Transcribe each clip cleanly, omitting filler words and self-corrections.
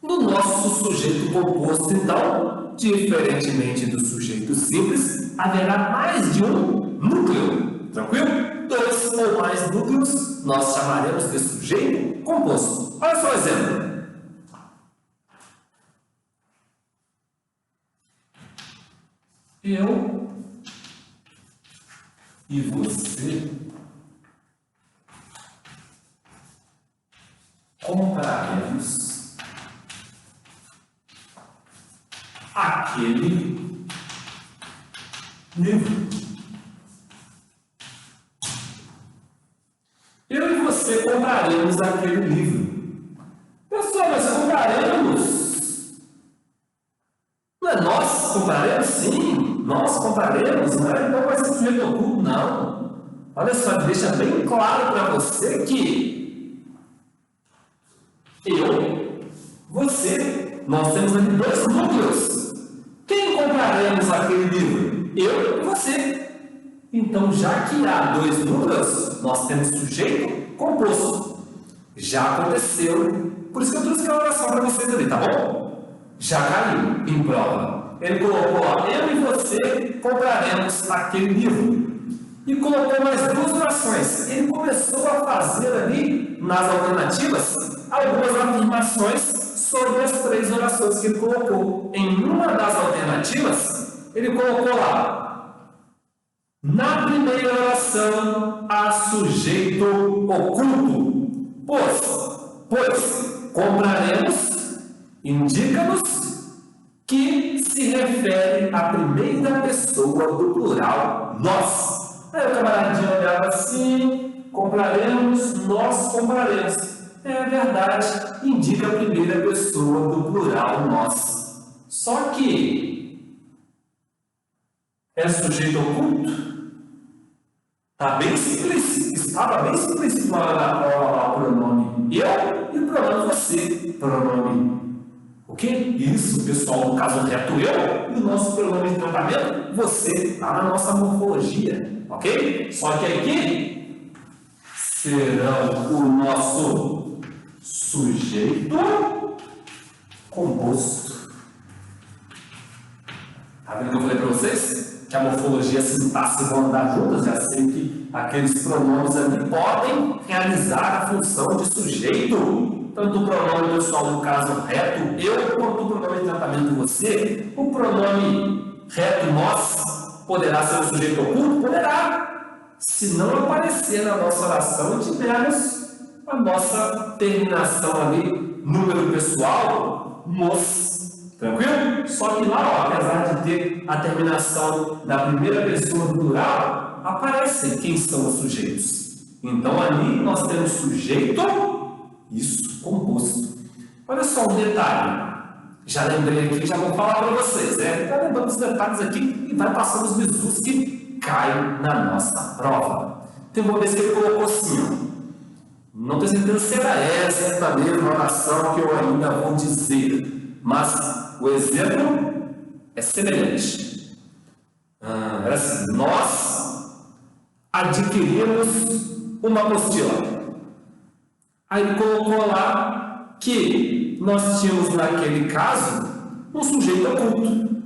No nosso sujeito composto, então, diferentemente do sujeito simples, haverá mais de um núcleo. Tranquilo? Dois ou mais núcleos nós chamaremos de sujeito composto. Olha só o exemplo. Eu e você compraremos aquele livro. Eu e você compraremos aquele livro. Pessoal, nós compraremos. Não é nós compraremos? Sim, nós compraremos, não é? Então vai ser sujeito oculto, não. Olha só, deixa bem claro para você que eu, você, nós temos ali dois núcleos. Quem compraremos aquele livro? Eu e você. Então, já que há dois núcleos, nós temos sujeito composto. Já aconteceu. Por isso que eu trouxe aquela oração para vocês ali, tá bom? Já caiu em prova. Ele colocou, ó, eu e você compraremos aquele livro. E colocou mais duas orações. Ele começou a fazer ali, nas alternativas, algumas afirmações sobre as três orações que ele colocou. Em uma das alternativas, ele colocou lá: na primeira oração, há sujeito oculto. Pois, compraremos, indica-nos que se refere à primeira pessoa do plural, nós. Aí o camaradinho olhava assim, compraremos, nós compraremos. É verdade, indica a primeira pessoa do plural, nós. Só que é sujeito oculto? Está bem explícito, estava bem explícito o pronome eu e o pronome você. Pronome o quê? Isso, pessoal, no caso reto eu e o nosso pronome de tratamento, você, está na nossa morfologia, ok? Só que aqui serão o nosso sujeito composto. Está vendo o que eu falei para vocês? Que a morfologia e a sintaxe vão andar juntas, já sei que aqueles pronomes ali podem realizar a função de sujeito. Tanto o pronome pessoal, no caso reto, eu, quanto o pronome de tratamento você. O pronome reto, nós, poderá ser um sujeito oculto? Poderá. Se não aparecer na nossa oração e tivermos a nossa terminação ali, número pessoal, nos. Tranquilo? Só que lá, ó, apesar de ter a terminação da primeira pessoa do plural, aparecem quem são os sujeitos. Então, ali nós temos sujeito, isso, composto. Olha só um detalhe. Já lembrei aqui, já vou falar para vocês, né? Está lembrando os detalhes aqui e vai passando os bisus que caem na nossa prova. Tem uma vez que ele colocou assim, ó. Não tenho certeza se era essa a mesma oração que eu ainda vou dizer, mas o exemplo é semelhante. Era assim: nós adquirimos uma apostila. Aí ele colocou lá que nós tínhamos, naquele caso, um sujeito oculto.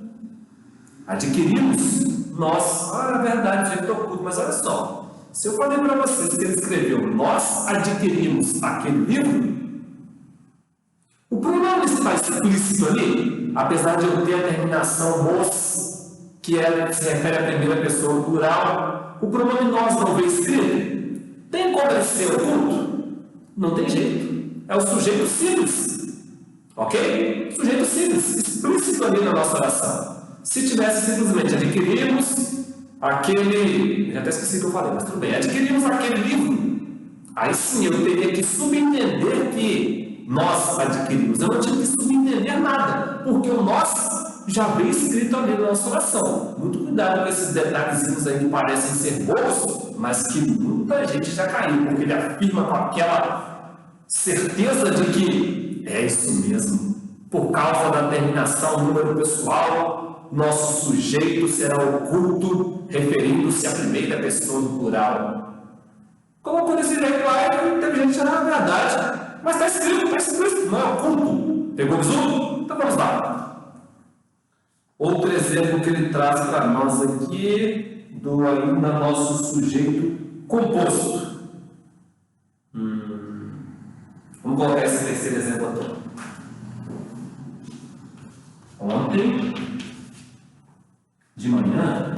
Adquirimos, nós, é verdade, sujeito oculto, mas olha só. Se eu falei para vocês que ele escreveu, nós adquirimos aquele livro, o pronome está explícito ali, apesar de eu ter a terminação mos, que se refere à primeira pessoa plural, o pronome nós não veio escrito. Tem como ele ser oculto? Não tem jeito. É o sujeito simples. Ok? Sujeito simples, explícito ali na nossa oração. Se tivesse simplesmente adquirimos aquele, já até esqueci o que eu falei, mas tudo bem, adquirimos aquele livro, aí sim eu teria que subentender que nós adquirimos. Eu não tinha que subentender nada, porque o nós já veio escrito ali na nossa oração. Muito cuidado com esses detalhezinhos aí que parecem ser bobos, mas que muita gente já caiu, porque ele afirma com aquela certeza de que é isso mesmo, por causa da terminação número pessoal, nosso sujeito será oculto, referindo-se à primeira pessoa do plural. Colocou nesse jeito lá e teve gente que não é verdade. Mas está escrito, não é oculto. Pegou o bizu? Então vamos lá. Outro exemplo que ele traz para nós aqui, do ainda nosso sujeito composto. Vamos colocar esse terceiro exemplo aqui. Ontem, de manhã,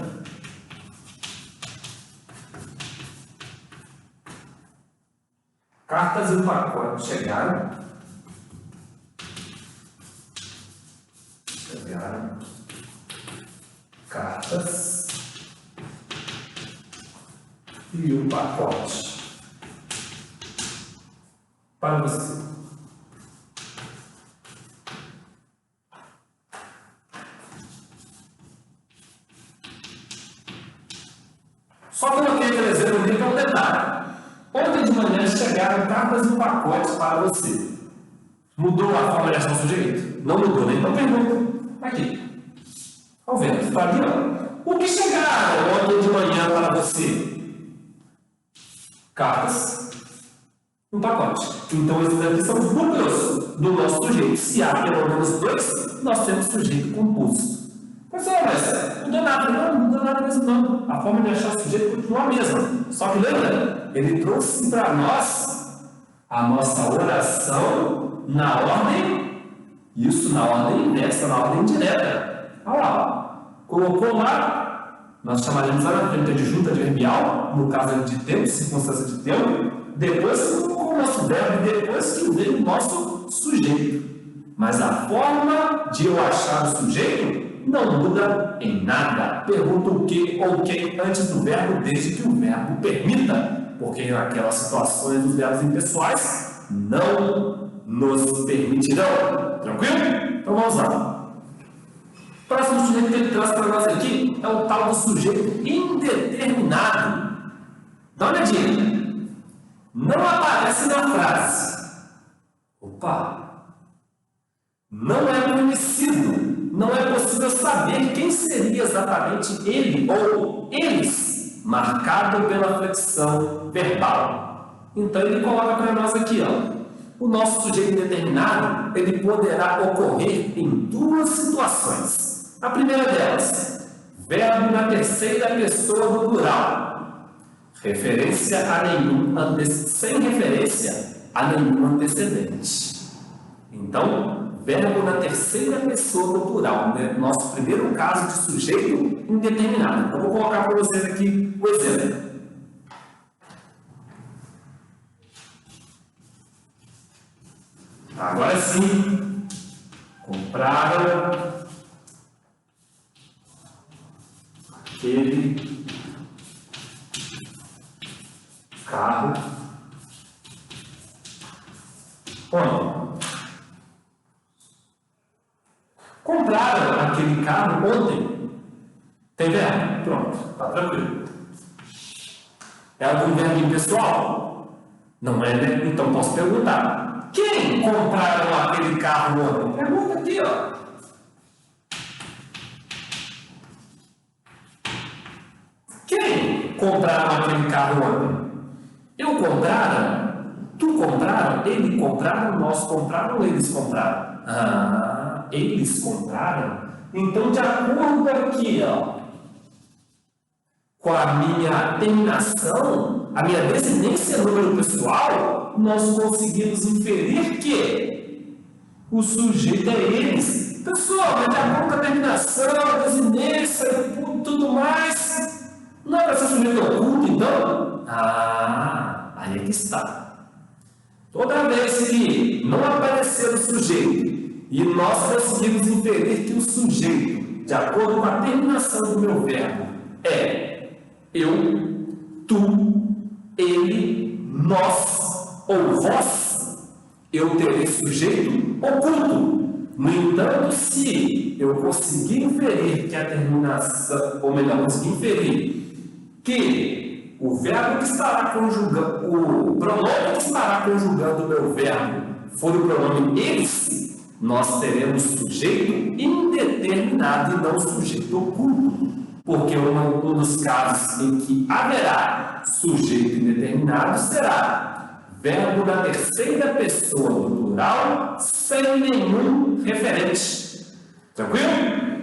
cartas e pacotes chegaram. Cartas e o pacote para você. Só coloquei aquele exemplo ali para um detalhe. Ontem de manhã chegaram cartas e pacotes para você. Mudou a forma de ação do sujeito? Não mudou, né? Então pergunta. Aqui. Ao vento, está aqui, ó. O que chegaram ontem de manhã para você? Cartas. Um pacote. Então, esses aqui são os núcleos do nosso sujeito. Se há pelo menos dois, nós temos sujeito composto. Mas mudou nada, não mudou nada mesmo, não. A forma de achar o sujeito continua a mesma. Só que lembra, ele trouxe para nós a nossa oração na ordem, isso na ordem inversa, na ordem direta. Olha lá, colocou lá, nós chamaremos lá na frente de junta adverbial, no caso de tempo, circunstância de tempo, depois que colocou o nosso verbo, depois que veio o nosso sujeito. Mas a forma de eu achar o sujeito não muda em nada. Pergunta o que ou quem antes do verbo, desde que o verbo permita, porque naquelas situações os verbos impessoais não nos permitirão. Tranquilo? Então vamos lá. O próximo sujeito que ele traz para nós aqui é o tal do sujeito indeterminado. Dá uma olhadinha. Não aparece na frase. Opa! Não é conhecido. Não é possível saber quem seria exatamente ele ou eles, marcado pela flexão verbal. Então ele coloca para nós aqui, ó, o nosso sujeito indeterminado, ele poderá ocorrer em duas situações. A primeira delas, verbo na terceira pessoa do plural, referência a sem referência a nenhum antecedente. Então, verbo na terceira pessoa do plural, né? Nosso primeiro caso de sujeito indeterminado. Eu vou colocar para vocês aqui o exemplo. Agora sim, compraram aquele carro. Onde? Compraram aquele carro ontem. Tem verbo? Pronto, está tranquilo. É algum verbo impessoal? Não é, né? Então posso perguntar: quem compraram aquele carro ontem? Pergunta aqui, ó. Quem compraram aquele carro ontem? Eu compraram? Tu compraram? Ele compraram? Nós compraram ou eles compraram? Eles compraram? Então, de acordo aqui, ó, com a minha terminação, a minha descendência número pessoal, nós conseguimos inferir que o sujeito é eles. Pessoal, mas de acordo com a terminação, a descendência e tudo mais, não é para ser sujeito oculto, então? Aí é que está. Toda vez que não aparecer o sujeito e nós conseguimos inferir que o sujeito, de acordo com a terminação do meu verbo, é eu, tu, ele, nós ou vós, eu terei sujeito oculto. No entanto, se eu conseguir inferir que a terminação, ou melhor, conseguir inferir que o verbo que estará conjugando, o pronome que estará conjugando o meu verbo for o pronome eles, nós teremos sujeito indeterminado e não sujeito oculto. Porque um dos casos em que haverá sujeito indeterminado será verbo da terceira pessoa do plural sem nenhum referente. Tranquilo?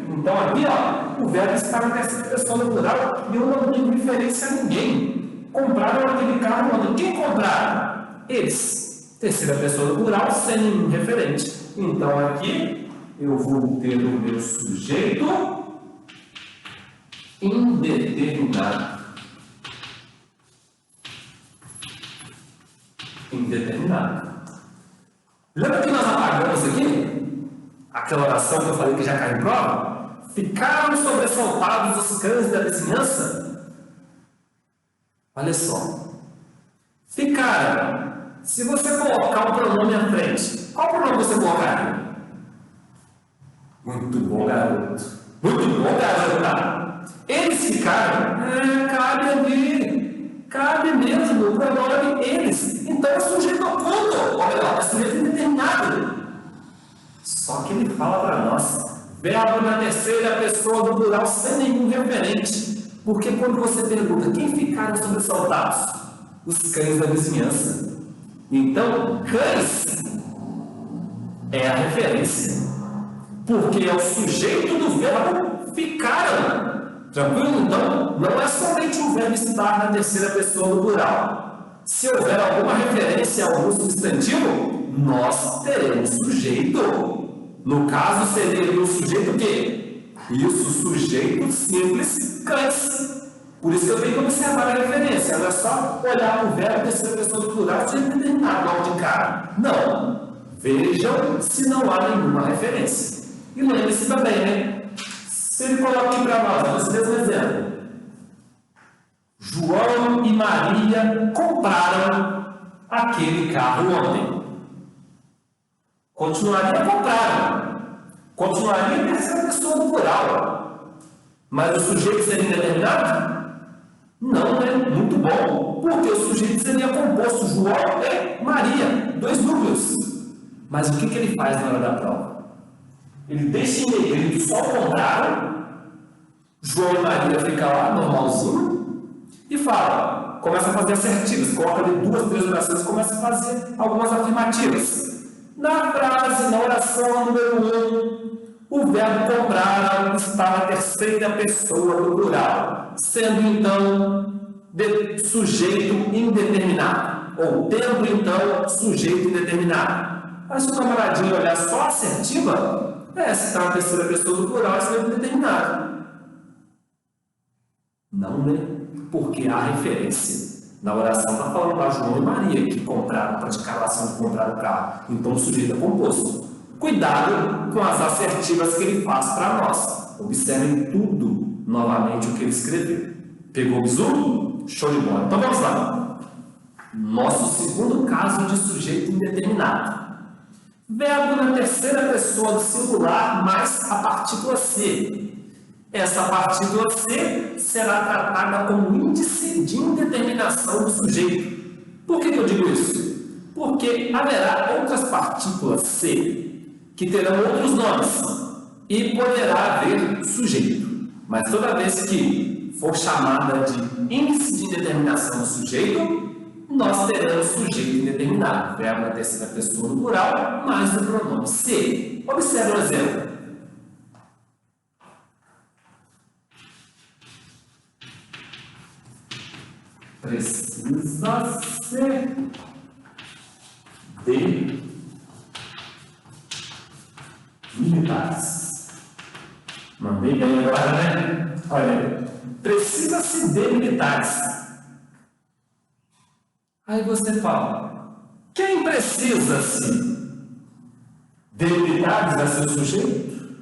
Então aqui, ó, o verbo está na terceira pessoa do plural e eu não tenho referência a ninguém. Compraram aquele carro ontem. Quem compraram? Eles. Terceira pessoa do plural sem nenhum referente. Então aqui eu vou ter o meu sujeito indeterminado. Indeterminado. Lembra que nós apagamos aqui? Aquela oração que eu falei que já caiu em prova? Ficaram sobressaltados os cães da vizinhança? Olha só. Ficaram. Se você colocar um pronome à frente, qual pronome você colocaria? Muito bom, garoto. Muito bom, garota. Eles ficaram. Cabe ali. Cabe mesmo o pronome eles. Então é sujeito oculto. Ou melhor, é sujeito indeterminado. Só que ele fala para nós. Verbo na terceira pessoa do plural sem nenhum referente. Porque quando você pergunta quem ficaram sobressaltados? Os cães da vizinhança. Então, cães é a referência. Porque é o sujeito do verbo ficaram. Tranquilo? Então, não é somente o verbo estar na terceira pessoa do plural. Se houver alguma referência a algum substantivo, nós teremos sujeito. No caso, seria o sujeito o quê? Isso, sujeito simples, cães. Por isso que eu tenho que observar a referência. Não é só olhar para o verbo terceira pessoa do plural sem determinar logo de cara. Não. Vejam se não há nenhuma referência. E lembre-se também, né? Se ele coloca aqui para nós, esse mesmo exemplo. João e Maria compraram aquele carro ontem. Continuaria compraram. Continuaria a terceira pessoa do plural. Mas o sujeito seria indeterminado? Não, né? Muito bom. Porque o sujeito seria composto João e Maria. 2 núcleos. Mas o que ele faz na hora da prova? Ele deixa em negrito só compraram. João e Maria ficam lá, normalzinho. E fala. Começa a fazer assertivas. Coloca ali 2, 3 orações e começa a fazer algumas afirmativas. Na frase, na oração número 1, o verbo compraram está na terceira pessoa do plural, sendo então sujeito indeterminado, ou tendo então sujeito indeterminado. Mas se o camaradinho olhar só a assertiva, se está na terceira pessoa do plural, é sujeito indeterminado. Não, né? Porque há referência. Na oração está falando para João e Maria, que compraram, praticaram a ação de comprar o carro. Então o sujeito é composto. Cuidado com as assertivas que ele faz para nós. Observem tudo novamente o que ele escreveu. Pegou o bizu? Show de bola. Então vamos lá. Nosso segundo caso de sujeito indeterminado. Verbo na terceira pessoa do singular mais a partícula C. Essa partícula C será tratada como índice de indeterminação do sujeito. Por que eu digo isso? Porque haverá outras partículas C que terão outros nomes e poderá haver sujeito. Mas toda vez que for chamada de índice de indeterminação do sujeito, nós teremos sujeito indeterminado, verbo na terceira pessoa do plural, mais o pronome C. Observe o exemplo. Precisa ser de militares. Mandei bem agora, né? Olha, precisa-se de militares. Aí você fala, quem precisa-se de militares vai ser o sujeito?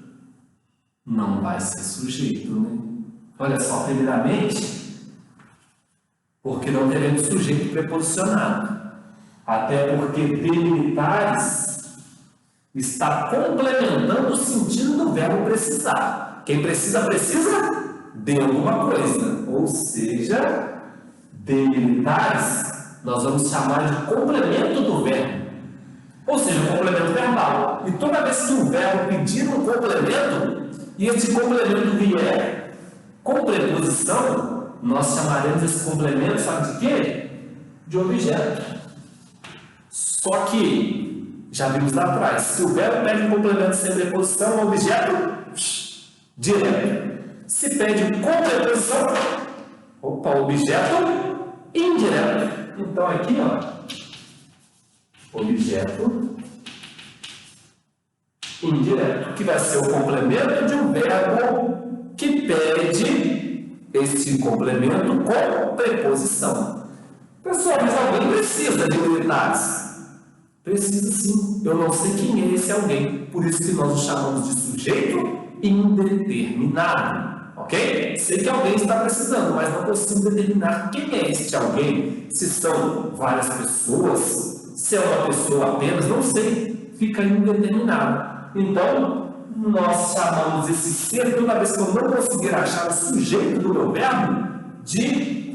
Não vai ser sujeito, né? Olha só, primeiramente, porque não teremos sujeito preposicionado. Até porque de militares está complementando o sentido do verbo precisar. Quem precisa, precisa de alguma coisa. Ou seja, de militares nós vamos chamar de complemento do verbo. Ou seja, um complemento verbal. E toda vez que o verbo pedir um complemento, e esse complemento vier com preposição, nós chamaremos esse complemento, sabe de quê? De objeto. Só que, já vimos lá atrás, se o verbo pede um complemento sem preposição, o objeto, direto. Se pede com preposição, objeto indireto. Então, aqui, objeto indireto, que vai ser o complemento de um verbo que pede esse complemento com preposição. Pessoal, mas alguém precisa de militares? Precisa sim. Eu não sei quem é esse alguém. Por isso que nós o chamamos de sujeito indeterminado. Ok? Sei que alguém está precisando, mas não consigo determinar quem é este alguém. Se são várias pessoas, se é uma pessoa apenas, não sei. Fica indeterminado. Então, nós chamamos esse ser, toda vez que eu não conseguir achar o sujeito do meu verbo, de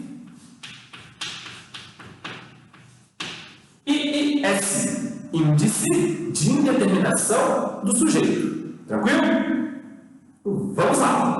IIS, índice de indeterminação do sujeito. Tranquilo? Vamos lá.